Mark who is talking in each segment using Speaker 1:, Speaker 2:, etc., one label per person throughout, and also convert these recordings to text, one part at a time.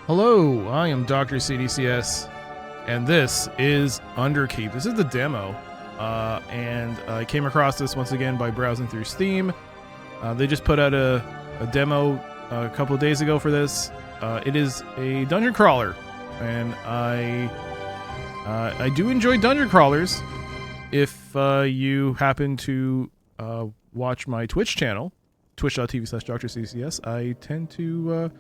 Speaker 1: Hello, I am Dr. CDCS, and this is Underkeep. This is the demo, and I came across this once again by browsing through Steam. They just put out a demo a couple of days ago for this. It is a dungeon crawler, and I do enjoy dungeon crawlers. If you happen to watch my Twitch channel, twitch.tv/DrCDCS, I tend to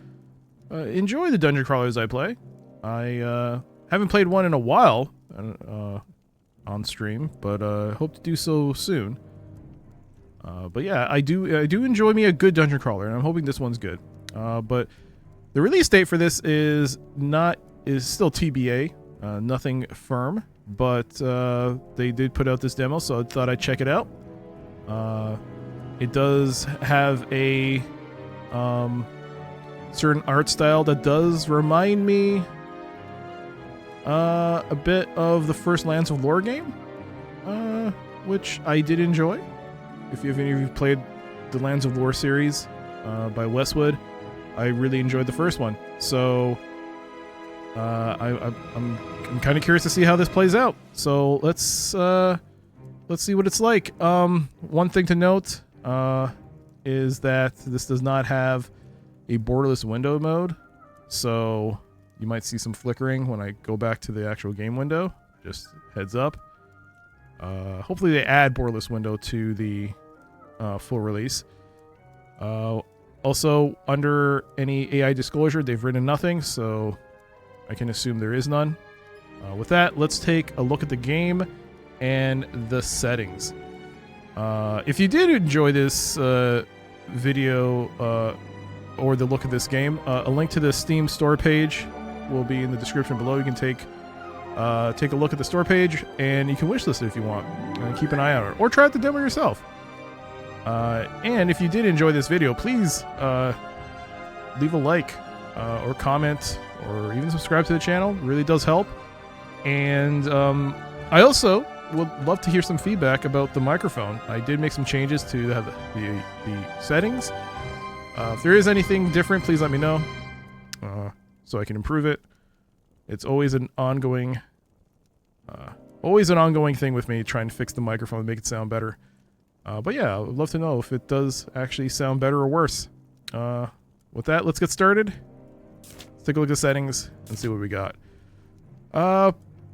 Speaker 1: enjoy the dungeon crawlers I play. I haven't played one in a while on stream, but hope to do so soon. But yeah, I do enjoy me a good dungeon crawler, and I'm hoping this one's good. But the release date for this is still TBA, nothing firm. But they did put out this demo, so I thought I'd check it out. It does have a certain art style that does remind me a bit of the first Lands of Lore game, which I did enjoy. If any of you played the Lands of Lore series by Westwood, I really enjoyed the first one. So I'm kind of curious to see how this plays out. So let's see what it's like. One thing to note is that this does not have a borderless window mode, so you might see some flickering when I go back to the actual game window. Just heads up. Hopefully they add borderless window to the full release. Also, under any AI disclosure, they've written nothing, so I can assume there is none. With that, let's take a look at the game and the settings. If you did enjoy this video or the look of this game, a link to the Steam store page will be in the description below. You can take a look at the store page, and you can wishlist it if you want. Keep an eye out, or try out the demo yourself. And if you did enjoy this video, please leave a like or comment, or even subscribe to the channel. It really does help. And I also would love to hear some feedback about the microphone. I did make some changes to the settings. If there is anything different, please let me know so I can improve it. It's always an ongoing thing with me, trying to fix the microphone and make it sound better. But yeah, I would love to know if it does actually sound better or worse. With that, let's get started. Let's take a look at settings and see what we got.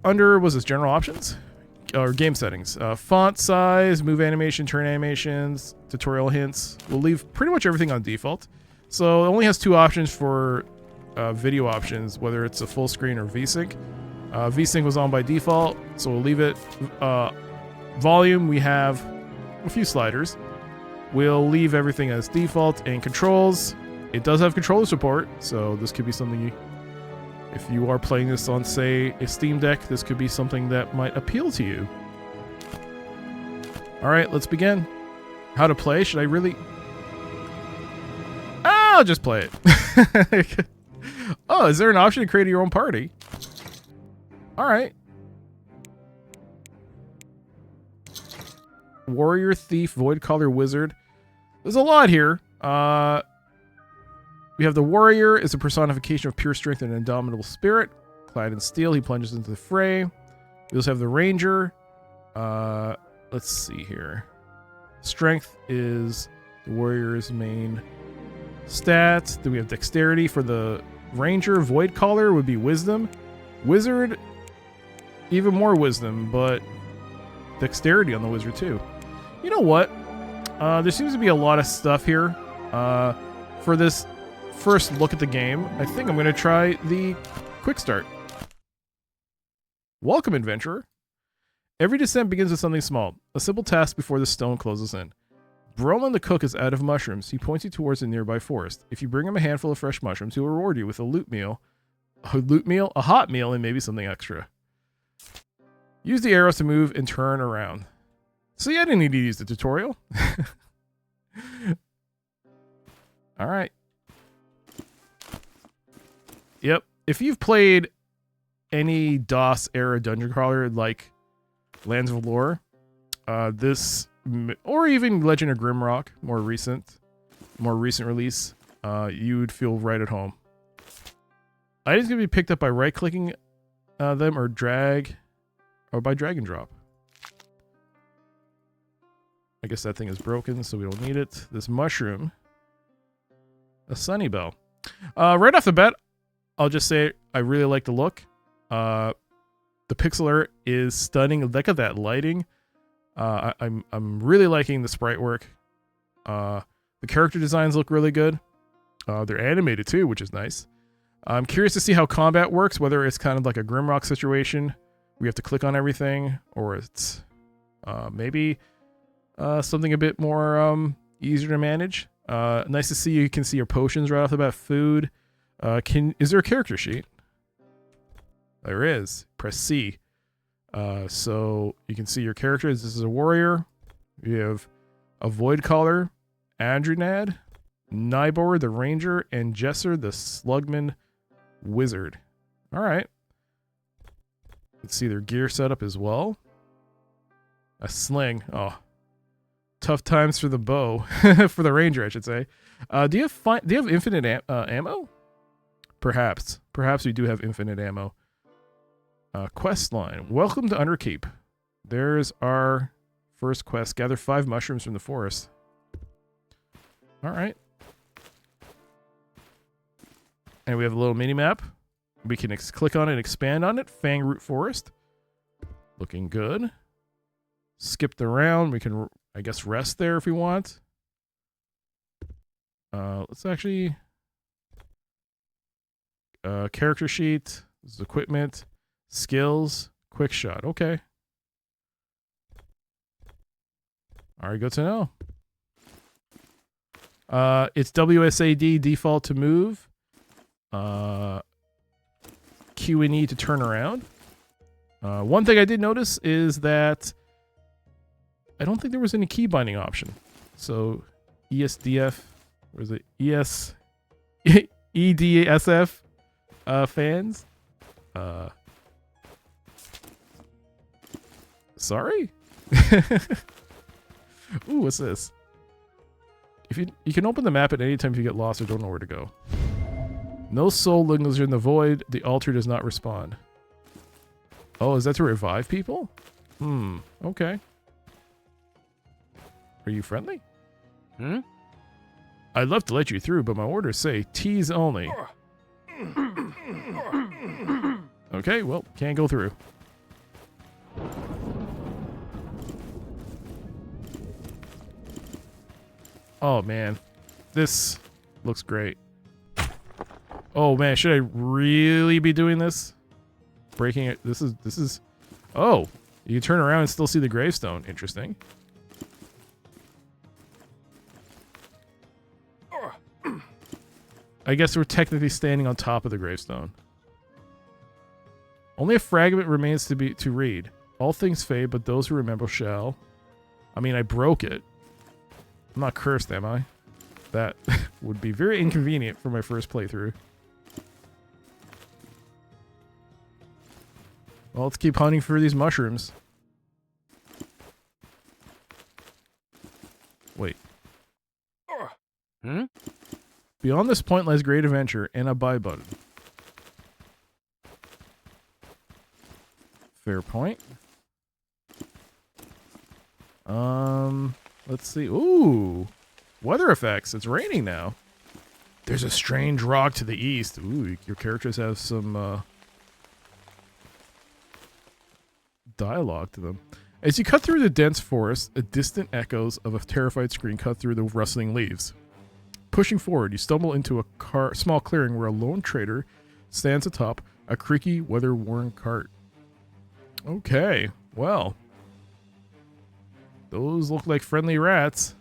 Speaker 1: Under, was this general options? Or game settings. Font size, move animation, turn animations, tutorial hints. We'll leave pretty much everything on default. So it only has two options for video options, whether it's a full screen or VSync. VSync was on by default, so we'll leave it. Volume, we have a few sliders. We'll leave everything as default. And controls, it does have controller support, so this could be something if you are playing this on, say, a Steam Deck, this could be something that might appeal to you. Alright, let's begin. How to play? Should I really... I'll just play it. Oh, is there an option to create your own party? Alright. Warrior, Thief, Void Caller, Wizard. There's a lot here. We have the Warrior is a personification of pure strength and indomitable spirit. Clad in steel, he plunges into the fray. We also have the Ranger. Let's see here. Strength is the Warrior's main stat. Then we have Dexterity for the Ranger. Void Caller would be Wisdom. Wizard, even more Wisdom, but Dexterity on the Wizard too. You know what? There seems to be a lot of stuff here. For this first look at the game, I think I'm going to try the quick start. Welcome, adventurer. Every descent begins with something small, a simple task before the stone closes in. Brolin the cook is out of mushrooms. He points you towards a nearby forest. If you bring him a handful of fresh mushrooms, he will reward you with a hot meal, and maybe something extra. Use the arrows to move and turn around. See, I didn't need to use the tutorial. Alright. Yep. If you've played any DOS era dungeon crawler like Lands of Lore, this, or even Legend of Grimrock, more recent release, you would feel right at home. Items can be picked up by right-clicking them or by drag and drop. I guess that thing is broken, so we don't need it. This mushroom. A Sunny Bell. Right off the bat, I'll just say I really like the look. The pixel art is stunning. Look at that lighting. I'm really liking the sprite work. The character designs look really good. They're animated too, which is nice. I'm curious to see how combat works, whether it's kind of like a Grimrock situation. We have to click on everything, or it's maybe something a bit more easier to manage. Nice to see you can see your potions right off the bat. Food. Is there a character sheet? There is. Press C. So you can see your characters. This is a warrior. You have a Void Caller, Adrenad, Nybor the Ranger, and Jesser the Slugman Wizard. All right. Let's see their gear setup as well. A sling. Oh, tough times for the bow. For the Ranger, I should say. Do you have infinite ammo? Perhaps we do have infinite ammo. Quest line. Welcome to Underkeep. There's our first quest. Gather 5 mushrooms from the forest. All right. And we have a little mini map. We can click on it and expand on it. Fangroot Forest. Looking good. Skip the round. We can, I guess, rest there if we want. Let's actually... character sheet. This is equipment. Skills. Quick shot. Okay. All right, good to know. It's WSAD default to move. Q and E to turn around. One thing I did notice is that I don't think there was any key binding option. So ESDF, or is it EDSF fans? Sorry? Ooh, what's this? If you can open the map at any time if you get lost or don't know where to go. No soul lingers in the void. The altar does not respond. Oh, is that to revive people? Okay. Are you friendly? I'd love to let you through, but my orders say tease only. Okay, well, can't go through. Oh, man. This looks great. Oh, man, should I really be doing this? Breaking it. This is... Oh, you can turn around and still see the gravestone. Interesting. I guess we're technically standing on top of the gravestone. Only a fragment remains to read. All things fade, but those who remember shall. I mean, I broke it. I'm not cursed, am I? That would be very inconvenient for my first playthrough. Well, let's keep hunting for these mushrooms. Wait. Beyond this point lies great adventure and a buy button. Fair point. Let's see. Ooh. Weather effects. It's raining now. There's a strange rock to the east. Ooh, your characters have some dialogue to them. As you cut through the dense forest, a distant echoes of a terrified scream cut through the rustling leaves. Pushing forward, you stumble into a small clearing where a lone trader stands atop a creaky, weather-worn cart. Okay, well. Those look like friendly rats.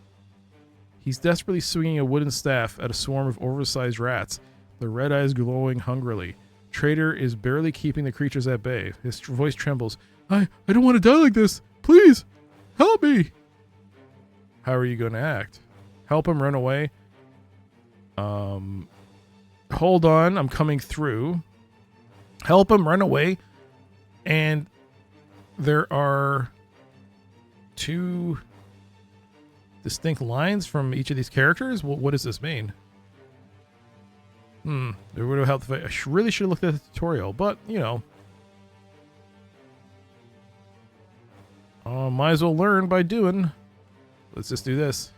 Speaker 1: He's desperately swinging a wooden staff at a swarm of oversized rats, their red eyes glowing hungrily. Trader is barely keeping the creatures at bay. His voice trembles. I don't want to die like this. Please, help me. How are you going to act? Help him run away? Hold on, I'm coming through. Help him run away. And there are 2 distinct lines from each of these characters. What does this mean? It would have helped if I really should have looked at the tutorial, but, you know. Might as well learn by doing. Let's just do this.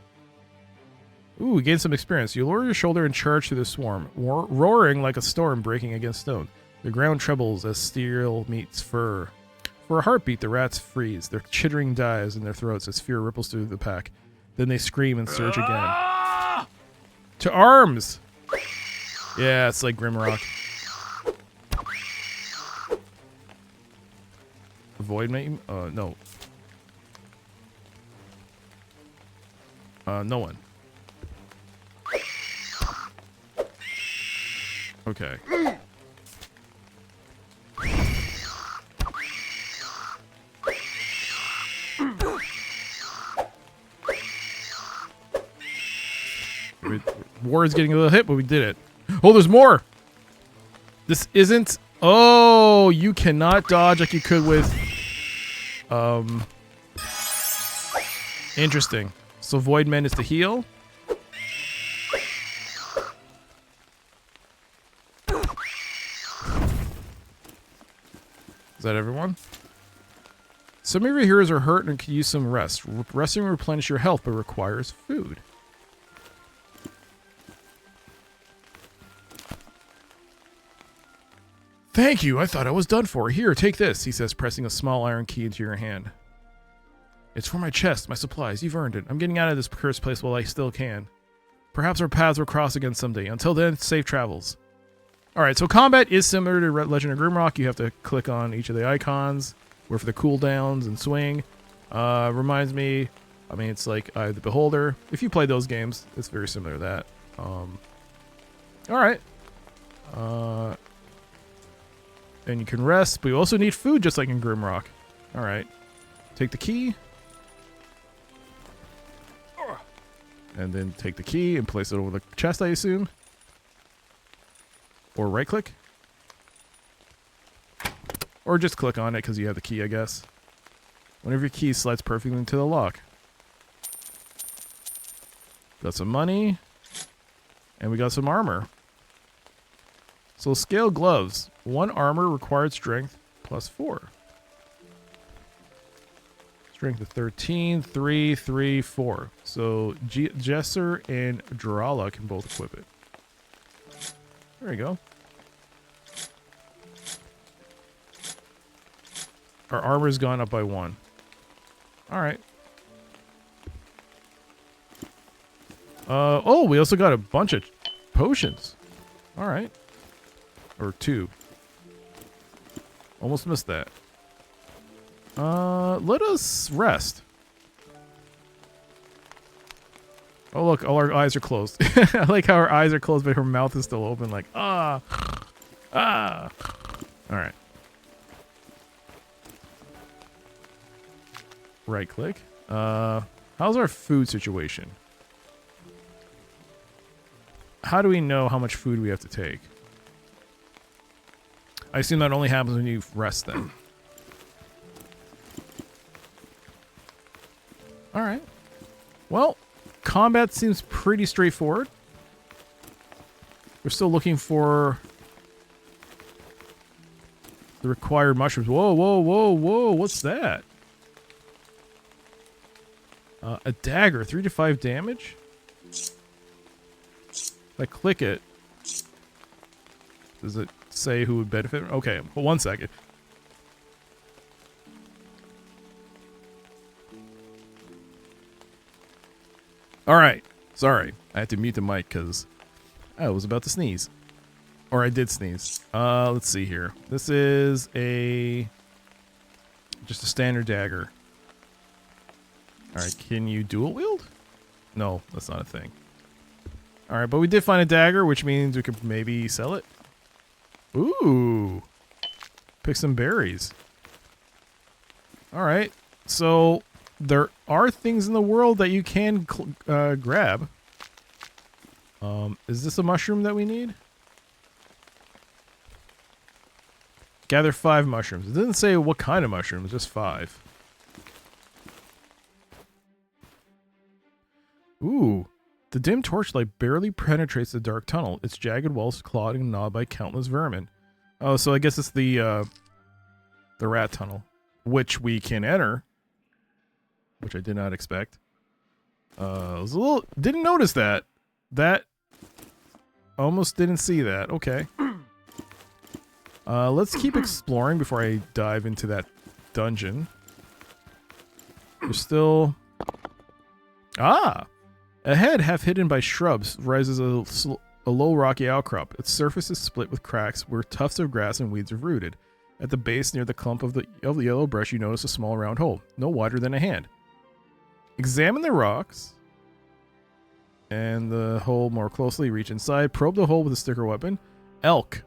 Speaker 1: Ooh, we gained some experience. You lower your shoulder and charge through the swarm, roaring like a storm breaking against stone. The ground trembles as steel meets fur. For a heartbeat, the rats freeze. Their chittering dies in their throats as fear ripples through the pack. Then they scream and surge again. To arms! Yeah, it's like Grimrock. Avoid me? No. No one. Okay. War is getting a little hit, but we did it. Oh, there's more! This isn't... Oh, you cannot dodge like you could with... Interesting. So Void Men is to heal. Is that everyone? Some of your heroes are hurt and could use some rest. Resting will replenish your health, but requires food. Thank you, I thought I was done for. Here, take this, he says, pressing a small iron key into your hand. It's for my chest, my supplies. You've earned it. I'm getting out of this cursed place while I still can. Perhaps our paths will cross again someday. Until then, safe travels. Alright, so combat is similar to Legend of Grimrock. You have to click on each of the icons, where for the cooldowns and swing. Reminds me, I mean, it's like Eye of the Beholder. If you play those games, it's very similar to that. Alright. And you can rest, but you also need food just like in Grimrock. Alright. Take the key. And then take the key and place it over the chest, I assume. Or right click. Or just click on it because you have the key, I guess. One of your keys slides perfectly into the lock. Got some money. And we got some armor. So scale gloves. 1 armor required strength plus 4. Strength of 13, 3, 3, 4. So Jesser and Drala can both equip it. There you go. Our armor's gone up by 1. Alright. Oh, we also got a bunch of potions. Alright. Or 2. Almost missed that. Let us rest. Oh look, all our eyes are closed. I like how our eyes are closed, but her mouth is still open, like, ah! Ah! Alright. Right click. How's our food situation? How do we know how much food we have to take? I assume that only happens when you rest then. Alright. Well, combat seems pretty straightforward. We're still looking for the required mushrooms. Whoa, whoa, whoa, whoa, what's that? A dagger, 3 to 5 damage? If I click it, does it say who would benefit? Okay, well, 1 second. Alright, sorry. I had to mute the mic because I was about to sneeze. Or I did sneeze. Let's see here. This is just a standard dagger. Alright, can you dual wield? No, that's not a thing. Alright, but we did find a dagger, which means we could maybe sell it. Ooh. Pick some berries. Alright, so there are things in the world that you can grab. Is this a mushroom that we need? Gather 5 mushrooms. It didn't say what kind of mushrooms, just 5. Ooh. The dim torchlight barely penetrates the dark tunnel, its jagged walls clawed and gnawed by countless vermin. Oh, so I guess it's the rat tunnel, which we can enter, which I did not expect. I was a little, didn't notice that. That, almost didn't see that. Okay. Let's keep exploring before I dive into that dungeon. There's still... Ah! Ahead, half hidden by shrubs, rises a low rocky outcrop. Its surface is split with cracks where tufts of grass and weeds are rooted. At the base, near the clump of the yellow brush, you notice a small round hole, no wider than a hand. Examine the rocks and the hole more closely. Reach inside. Probe the hole with a sticker weapon. Elk.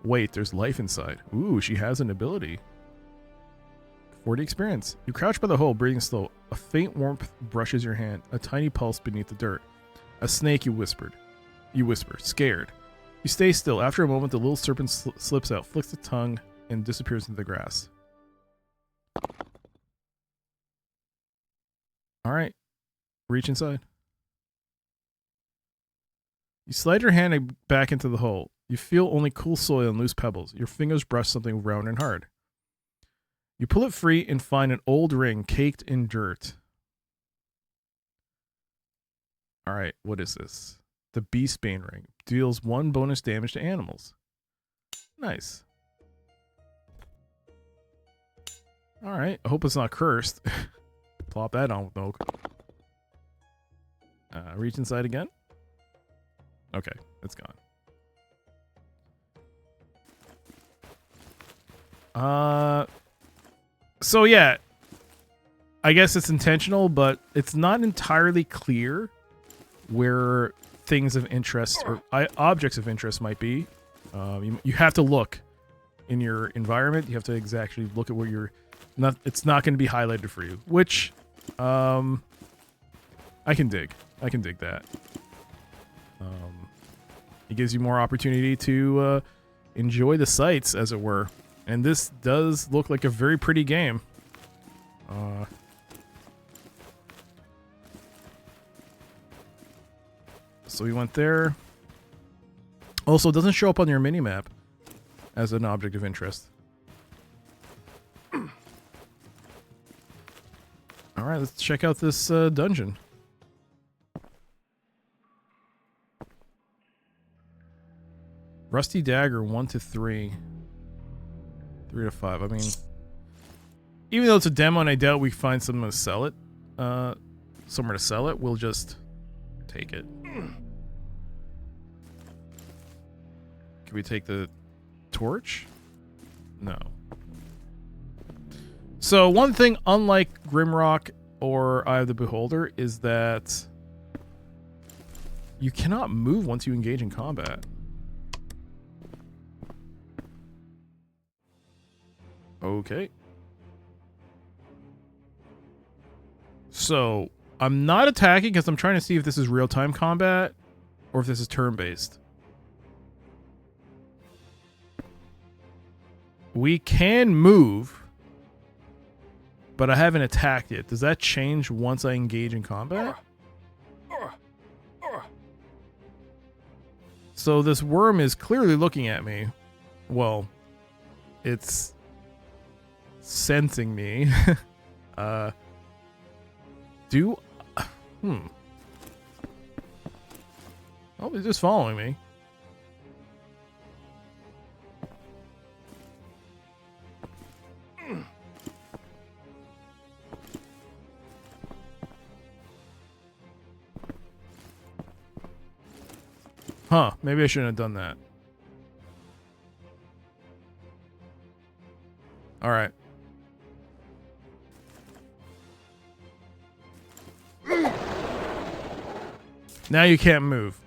Speaker 1: Wait, there's life inside. Ooh, she has an ability. 40 experience. You crouch by the hole, breathing slow. A faint warmth brushes your hand. A tiny pulse beneath the dirt. A snake, you whisper, scared. You stay still. After a moment, the little serpent slips out, flicks the tongue, and disappears into the grass. Alright. Reach inside. You slide your hand back into the hole. You feel only cool soil and loose pebbles. Your fingers brush something round and hard. You pull it free and find an old ring caked in dirt. Alright, what is this? The Beastbane ring. Deals 1 bonus damage to animals. Nice. Alright, I hope it's not cursed. Plop that on with oak. Reach inside again. Okay, it's gone. So yeah, I guess it's intentional, but it's not entirely clear where things of interest or objects of interest might be. You have to look in your environment. You have to exactly look at where you're not. It's not going to be highlighted for you, which I can dig. I can dig that. It gives you more opportunity to enjoy the sights, as it were. And this does look like a very pretty game. So we went there. Also, it doesn't show up on your minimap as an object of interest. Alright, let's check out this dungeon. Rusty Dagger, 1 to 3. 3 to 5. I mean, even though it's a demo and I doubt we find someone to sell it, somewhere to sell it, we'll just take it. Can we take the torch? No. So one thing, unlike Grimrock or Eye of the Beholder, is that you cannot move once you engage in combat. Okay. So, I'm not attacking because I'm trying to see if this is real-time combat or if this is turn-based. We can move, but I haven't attacked yet. Does that change once I engage in combat? So this worm is clearly looking at me. Well, it's sensing me. Oh, it's just following me. Huh, maybe I shouldn't have done that. Alright. Now you can't move.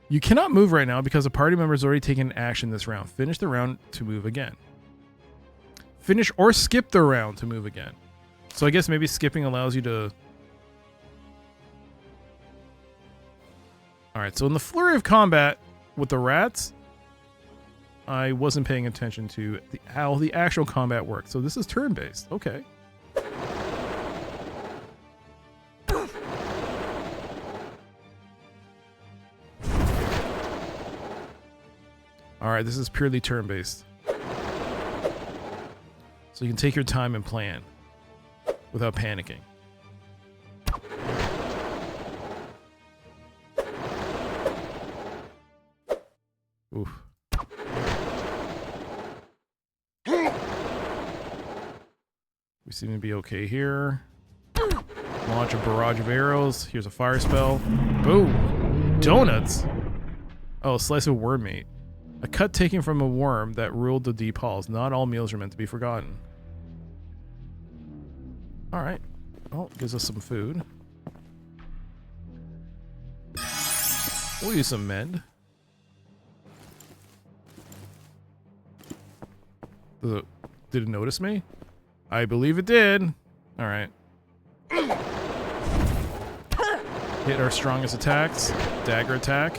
Speaker 1: You cannot move right now because a party member has already taken action this round. Finish the round to move again. Finish or skip the round to move again. So I guess maybe skipping allows you to... Alright, so in the flurry of combat with the rats, I wasn't paying attention to how the actual combat works. So this is turn-based. Okay. Alright, this is purely turn-based. So you can take your time and plan without panicking. Oof. We seem to be okay here. Launch a barrage of arrows. Here's a fire spell. Boom! Donuts! Oh, a slice of worm meat. A cut taken from a worm that ruled the deep halls. Not all meals are meant to be forgotten. Alright. Well, gives us some food. We'll use some mend. Did it notice me? I believe it did. Alright. Hit our strongest attacks. Dagger attack.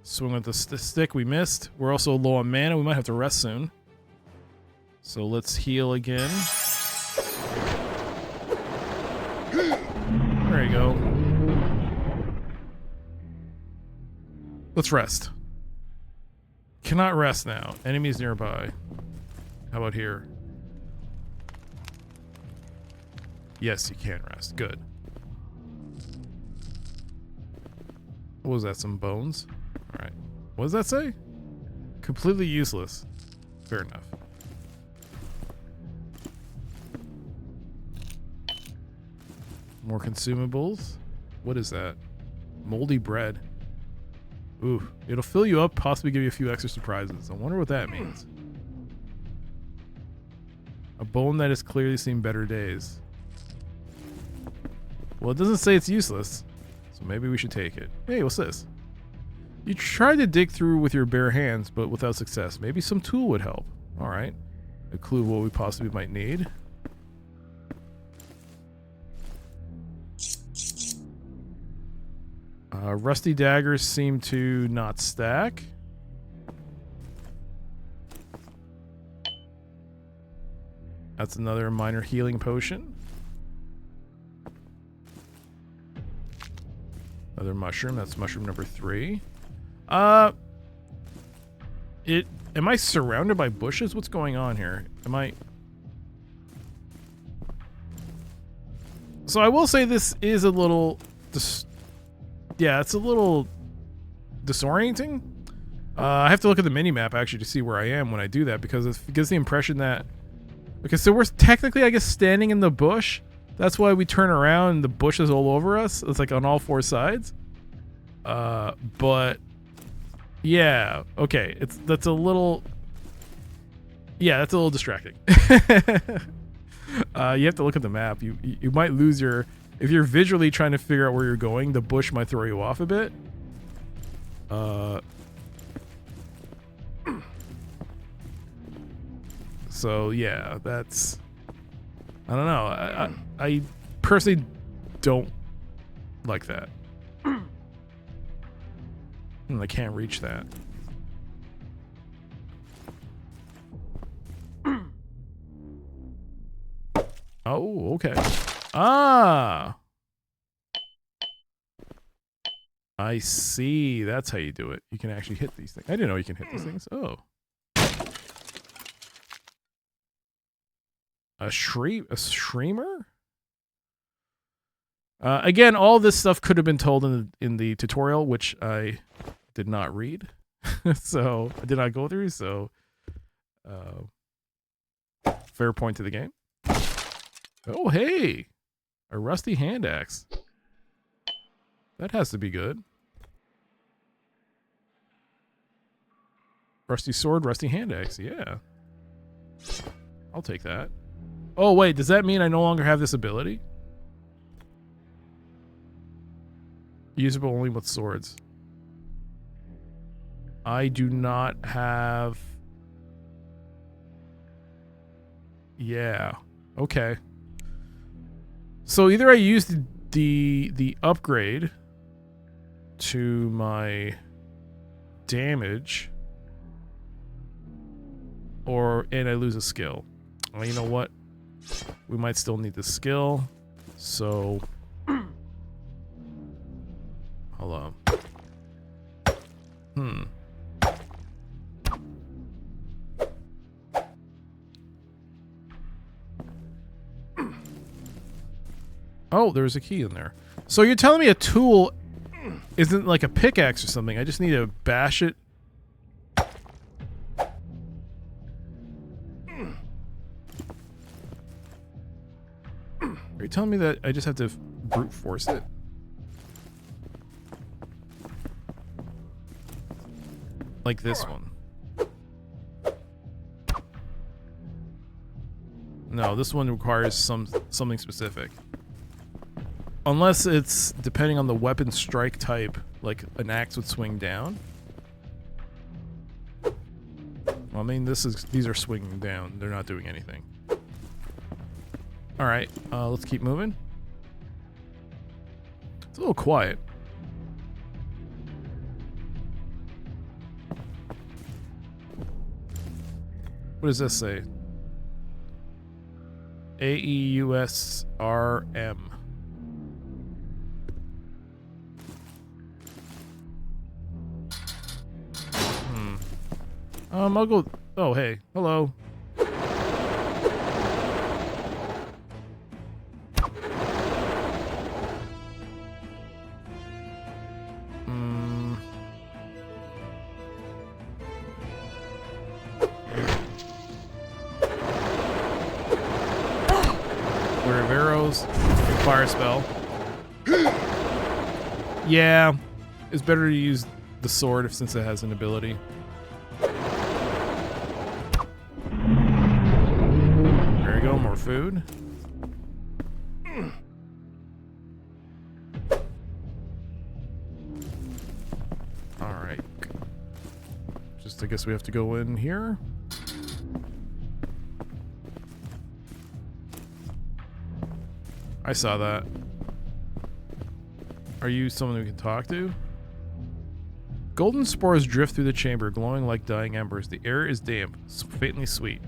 Speaker 1: Swing with the stick. We missed. We're also low on mana. We might have to rest soon. So let's heal again. There you go. Let's rest. Cannot rest now. Enemies nearby. How about here? Yes, you can rest. Good. What was that? Some bones? Alright. What does that say? Completely useless. Fair enough. More consumables. What is that? Moldy bread. Ooh. It'll fill you up, possibly give you a few extra surprises. I wonder what that means. A bone that has clearly seen better days. Well, it doesn't say it's useless. So maybe we should take it. Hey, what's this? You tried to dig through with your bare hands, but without success. Maybe some tool would help. Alright. A clue of what we possibly might need. Rusty daggers seem to not stack. That's another minor healing potion. Another mushroom. That's mushroom number 3. Am I surrounded by bushes? What's going on here? So I will say this is a little yeah, it's a little disorienting. I have to look at the mini-map actually to see where I am when I do that, because it gives the impression that... Okay, so we're technically, I guess, standing in the bush. That's why we turn around and the bush is all over us. It's like on all 4 sides. But... Yeah, okay. That's a little... Yeah, that's a little distracting. You have to look at the map. You might lose your... If you're visually trying to figure out where you're going, the bush might throw you off a bit. So yeah, that's... I don't know. I personally don't like that. And I can't reach that. Oh, okay. Ah! I see. That's how you do it. You can actually hit these things. I didn't know you can hit these things. Oh. A streamer? Again, all this stuff could have been told in the tutorial, which I did not read. So, I did not go through, so... fair point to the game. Oh, hey! A rusty hand axe. That has to be good. Rusty sword, rusty hand axe, yeah. I'll take that. Oh, wait, does that mean I no longer have this ability? Usable only with swords. I do not have... Yeah, okay. So either I used the upgrade to my damage, and I lose a skill. Well, you know what? We might still need the skill. So, hello. Oh, there's a key in there. So you're telling me a tool isn't like a pickaxe or something? I just need to bash it. Are you telling me that I just have to brute force it? Like this one. No, this one requires something specific. Unless it's depending on the weapon strike type, like an axe would swing down. Well, I mean, these are swinging down. They're not doing anything. All right, let's keep moving. It's a little quiet. What does this say? AEUSRM. I'll go. Oh, hey, hello. Flurry of arrows, fire spell. Yeah, it's better to use the sword since it has an ability. There you go, more food. Alright. Just, I guess we have to go in here. I saw that. Are you someone we can talk to? Golden spores drift through the chamber, glowing like dying embers. The air is damp, faintly sweet.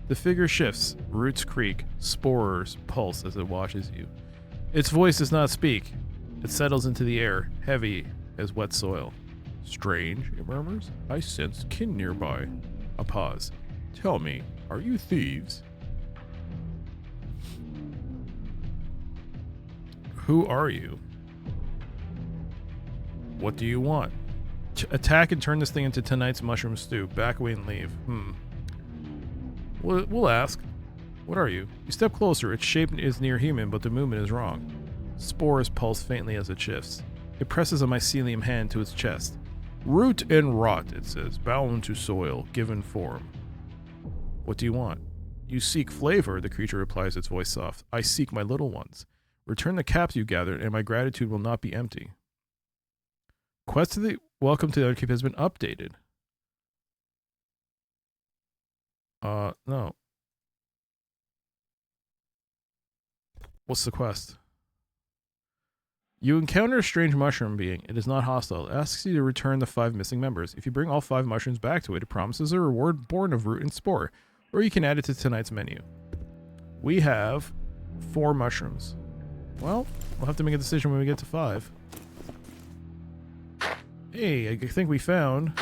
Speaker 1: The figure shifts, roots creak, spores pulse as it washes you. Its voice does not speak. It settles into the air, heavy as wet soil. Strange, it murmurs. I sense kin nearby. A pause. Tell me, are you thieves? Who are you? What do you want? Attack and turn this thing into tonight's mushroom stew. Back away and leave. We'll ask. What are you? You step closer. Its shape is near human, but the movement is wrong. Spores pulse faintly as it shifts. It presses a mycelium hand to its chest. Root and rot, it says. Bound to soil, given form. What do you want? You seek flavor, the creature replies, its voice soft. I seek my little ones. Return the caps you gathered, and my gratitude will not be empty. Quest to the welcome to the Underkeep has been updated. No. What's the quest? You encounter a strange mushroom being. It is not hostile. It asks you to return the 5 missing members. If you bring all 5 mushrooms back to it, it promises a reward born of root and spore, or you can add it to tonight's menu. We have 4 mushrooms. Well, we'll have to make a decision when we get to 5. Hey, I think we found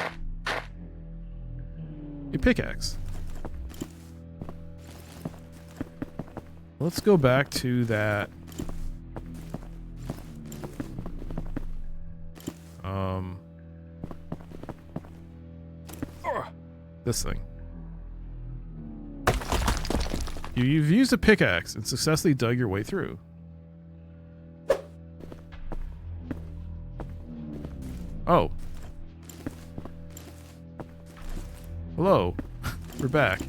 Speaker 1: a pickaxe. Let's go back to that. This thing. You've used a pickaxe and successfully dug your way through. Oh. Hello. We're back.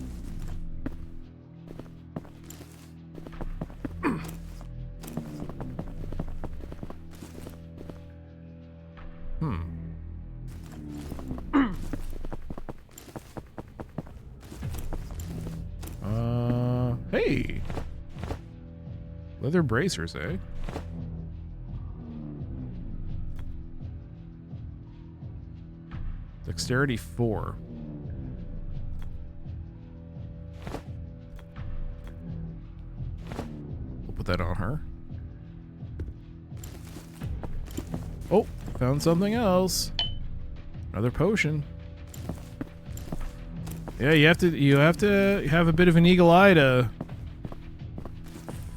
Speaker 1: Hey. Leather bracers, eh? Dexterity 4. We'll put that on her. Oh, found something else. Another potion. Yeah, you have to have a bit of an eagle eye to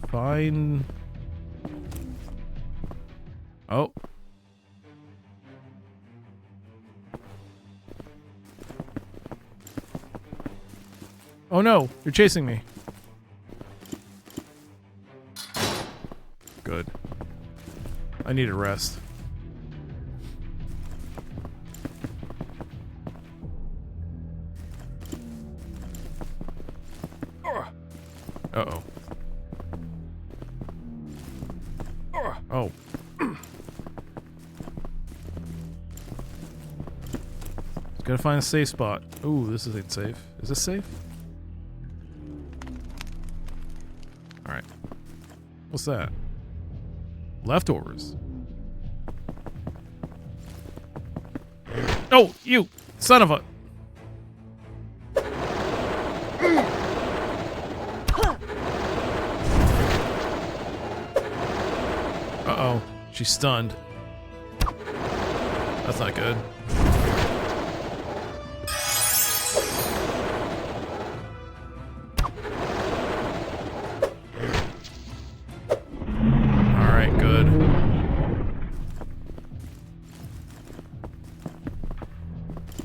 Speaker 1: find. Oh. Oh no, you're chasing me. Good. I need a rest. Uh-oh. Oh. Gotta find a safe spot. Ooh, this isn't safe. Is this safe? Alright. What's that? Leftovers. Oh, you! Son of a... Uh-oh. She's stunned. That's not good. Alright, good.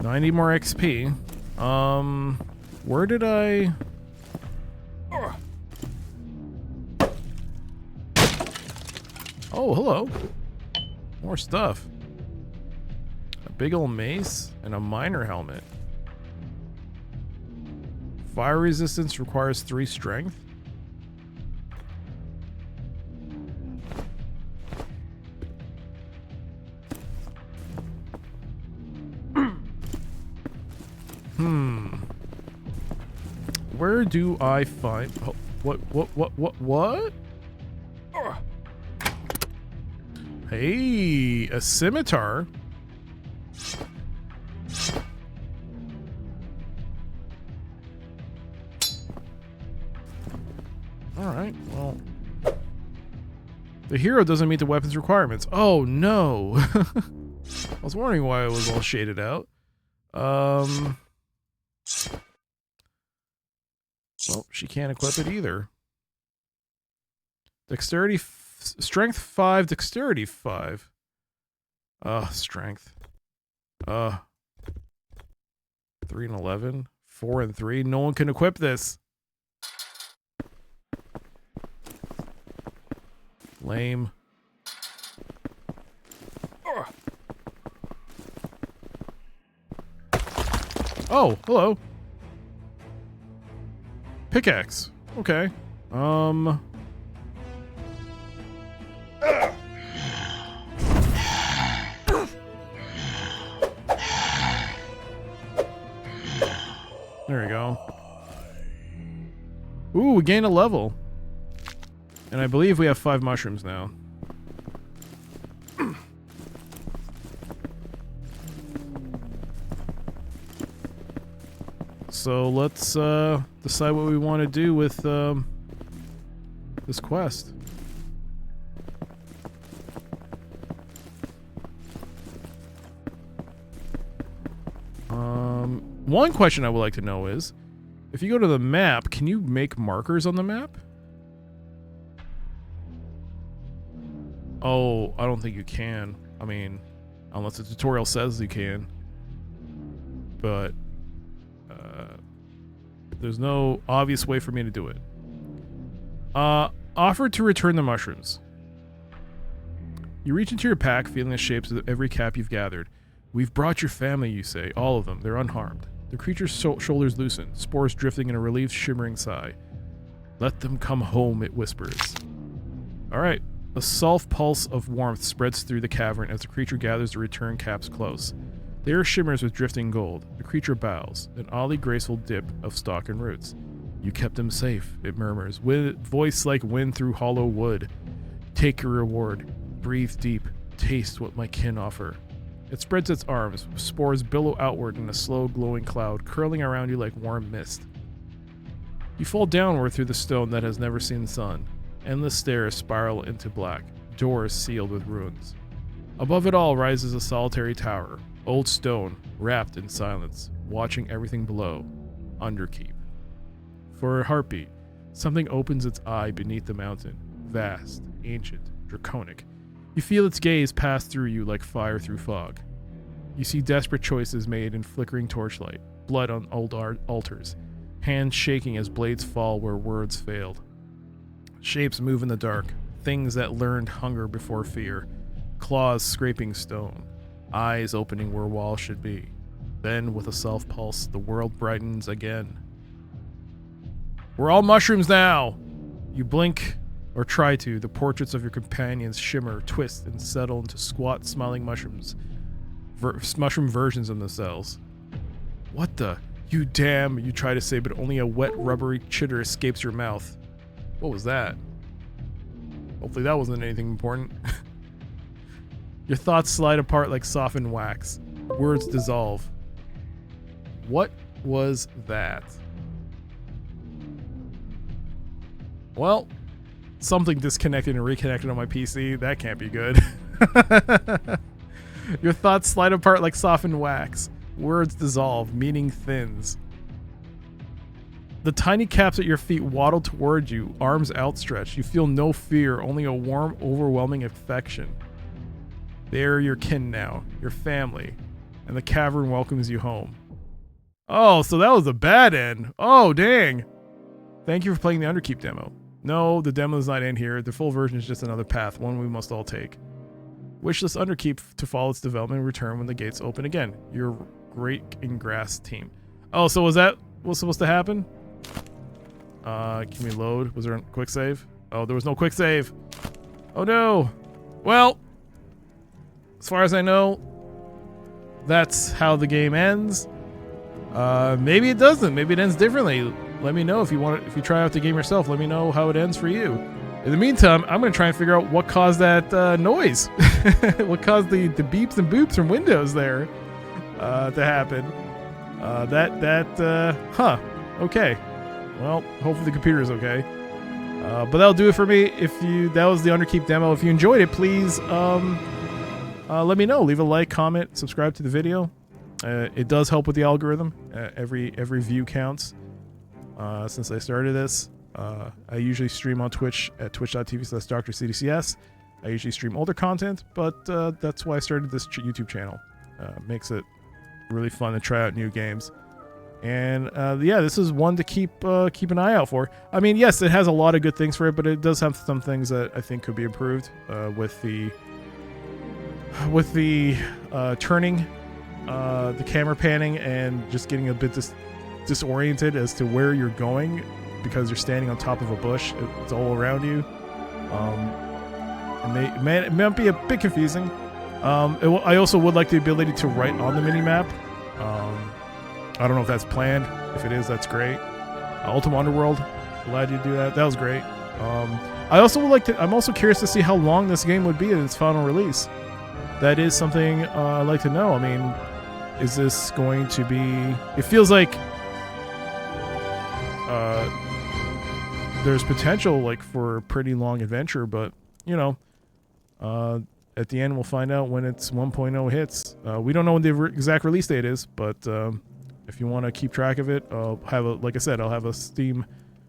Speaker 1: Now I need more XP. Where did I... Oh, hello. More stuff. A big old mace and a miner helmet. Fire resistance requires 3 strength. Where do I find... Oh, what? Hey, a scimitar. Alright, well... The hero doesn't meet the weapon's requirements. Oh, no! I was wondering why it was all shaded out. Well, she can't equip it either. Dexterity... Strength 5, Dexterity 5. Strength. 3 and 11. 4 and 3. No one can equip this. Lame. Oh, hello. Pickaxe. Okay. There we go. Ooh, we gained a level. And I believe we have 5 mushrooms now. So let's decide what we want to do with this quest. One question I would like to know is, if you go to the map, can you make markers on the map? Oh, I don't think you can. I mean, unless the tutorial says you can. But there's no obvious way for me to do it. Offer to return the mushrooms. You reach into your pack, feeling the shapes of every cap you've gathered. We've brought your family, you say. All of them. They're unharmed. The creature's shoulders loosen, spores drifting in a relieved, shimmering sigh. Let them come home, it whispers. Alright. A soft pulse of warmth spreads through the cavern as the creature gathers the return caps close. The air shimmers with drifting gold. The creature bows, an oddly graceful dip of stalk and roots. You kept them safe, it murmurs, voice like wind through hollow wood. Take your reward. Breathe deep. Taste what my kin offer. It spreads its arms. Spores billow outward in a slow, glowing cloud, curling around you like warm mist. You fall downward through the stone that has never seen sun. Endless stairs spiral into black. Doors sealed with runes. Above it all rises a solitary tower, old stone, wrapped in silence, watching everything below. Underkeep. For a heartbeat, something opens its eye beneath the mountain, vast, ancient, draconic. You feel its gaze pass through you like fire through fog. You see desperate choices made in flickering torchlight, blood on old altars, hands shaking as blades fall where words failed. Shapes move in the dark, things that learned hunger before fear, claws scraping stone, eyes opening where walls should be. Then, with a soft pulse, the world brightens again. We're all mushrooms now! You blink, or try to. The portraits of your companions shimmer, twist, and settle into squat, smiling mushrooms. Mushroom versions of themselves. What the? You damn, you try to say, but only a wet, rubbery chitter escapes your mouth. What was that? Hopefully that wasn't anything important. Your thoughts slide apart like softened wax. Words dissolve. What was that? Well, something disconnected and reconnected on my PC. That can't be good. Your thoughts slide apart like softened wax. Words dissolve, meaning thins. The tiny caps at your feet waddle toward you, arms outstretched. You feel no fear, only a warm, overwhelming affection. They are your kin now, your family, and the cavern welcomes you home. Oh, so that was a bad end. Oh, dang. Thank you for playing the Underkeep demo. No, the demo does not end here. The full version is just another path, one we must all take. Wishlist Underkeep to follow its development and return when the gates open again. Your great in grass team. Oh, so was that what's supposed to happen? Can we load? Was there a quick save? Oh, there was no quick save. Oh no. Well, as far as I know, that's how the game ends. Maybe it doesn't. Maybe it ends differently. Let me know if you want it, if you try out the game yourself. Let me know how it ends for you. In the meantime, I'm going to try and figure out what caused that noise. What caused the beeps and boops from Windows there to happen. Okay. Well, hopefully the computer is okay. But that'll do it for me. That was the Underkeep demo. If you enjoyed it, please let me know. Leave a like, comment, subscribe to the video. It does help with the algorithm. Every view counts. Since I started this, I usually stream on Twitch at twitch.tv/DrCDCS. I usually stream older content, but that's why I started this YouTube channel. Makes it really fun to try out new games. And yeah, this is one to keep an eye out for. I mean, yes, it has a lot of good things for it, but it does have some things that I think could be improved with the turning, the camera panning, and just getting a bit disoriented as to where you're going because you're standing on top of a bush. It's all around you. It might be a bit confusing. I also would like the ability to write on the mini-map. I don't know if that's planned. If it is, that's great. Ultima Underworld allowed you to do that. That was great. I also would like to. I'm also curious to see how long this game would be in its final release. That is something I'd like to know. I mean, is this going to be? It feels like there's potential like for a pretty long adventure, but you know, at the end we'll find out when it's 1.0 hits. We don't know when the exact release date is, but if you want to keep track of it, like I said, I'll have a Steam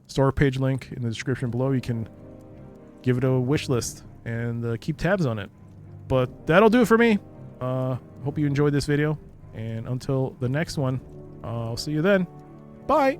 Speaker 1: store page link in the description below. You can give it a wish list and keep tabs on it. But that'll do it for me. Hope you enjoyed this video, and until the next one, I'll see you then. Bye.